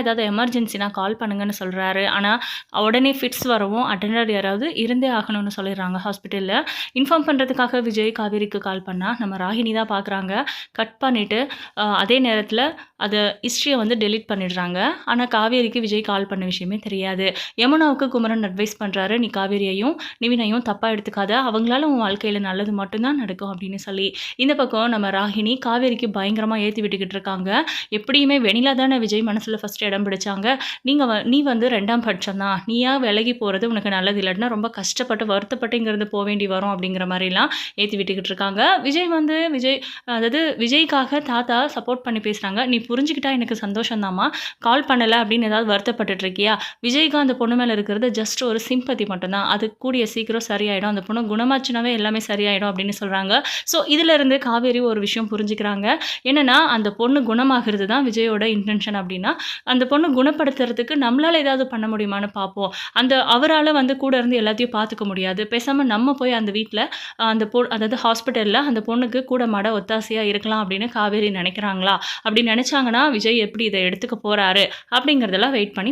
ஏதாவது எமர்ஜென்சினா கால் பண்ணுங்கன்னு சொல்றாரு. ஆனா, உடனே ஃபிட்ஸ் வரவும் அட்டெண்டர் யாராவது இருந்தே ஆகணும்னு சொல்லிடுறாங்க ஹாஸ்பிட்டல்ல. இன்ஃபார்ம் பண்றதுக்காக விஜய் காவேரிக்கு கால் பண்ணா, நம்ம ராகினி தான் பார்க்குறாங்க. கட் பண்ணிட்டு அதே நேரத்தில அத ஹிஸ்ட்ரிய வந்து டெலீட் பண்ணிடுறாங்க. ஆனா, காவேரிக்கு விஜய் கால் பண்ண விஷயமே தெரியாது. யமுனாவுக்கு குமரன் அட்வைஸ் பண்றாரு, "நீ காவேரியையும், நிவினையும் தப்பா எடுத்துக்காத. அவங்களால உன் வாழ்க்கையில நல்லது மட்டும் தான் நடக்கும்." அப்படின்னு சொல்லி. இந்த பக்கம் நம்ம ராகினி காவேரிக்கு பயங்கரமா ஏத்தி விட்டுக்கிட்டு இருக்காங்க. எப்படியுமே வெண்ணிலா தானே விஜய் மனசுல ஃபர்ஸ்ட் இடம் பிடிச்சாங்க. நீ வந்து 2ஆம் பட்சம் தான். நீயா விலகி போறது உனக்கு நல்லது இல்லாட்டினா ரொம்ப கஷ்டப்பட்டு வருத்தப்பட்டு இங்கிருந்து போ வேண்டி வரும் அப்படிங்கிற மாரிலாம் ஏத்தி விட்டுக்கிட்டு இருக்காங்க. அதாவது விஜய்க்காக தாத்தா சப்போர்ட் பண்ணி பேசுறாங்க. "நீ புரிஞ்சுக்கிட்டா எனக்கு சந்தோஷம் தாம்மா. கால் பண்ணல அப்படின்னு ஏதாவது வருத்தப்பட்டுட்டு இருக்கியா? விஜய்க்கு அந்த பொண்ணு மேல இருக்கிறது ஜஸ்ட் ஒரு சிம்பத்தி மட்டும் தான். அது கூடிய சீக்கிரம் சரியாயிடும். அந்த பொண்ணு குணமாச்சுனாவே எல்லாமே சரியாயிடும்." அப்படின்னு சொல்றாங்க. ஸோ இதிலிருந்து காவேரி ஒரு விஷயம் புரிஞ்சுக்கிறாங்க. என்னன்னா, அந்த பொண்ணு குணமாகிறது தான் விஜயோட இன்டென்ஷன் அப்படின்னா, அந்த பொண்ணு குணப்படுத்துறதுக்கு நம்மளால ஏதாவது பண்ண முடியுமான்னு பார்ப்போம். அவரால வந்து கூட இருந்து எல்லாத்தையும் பார்த்துக்க முடியாது. பேசாம நம்ம போய் அந்த வீட்ல அந்த அதாவது ஹாஸ்பிட்டல்ல அந்த பொண்ணுக்கு கூட மாட ஒத்தாசையா இருக்கலாம் அப்படின்னு காவேரி நினைக்கிறாங்களா? அப்படி நினைச்சாங்கன்னா, விஜய் எப்படி இத எடுத்துக்க போறாரு? அப்படிங்கிறதெல்லாம் வெயிட் பண்ணி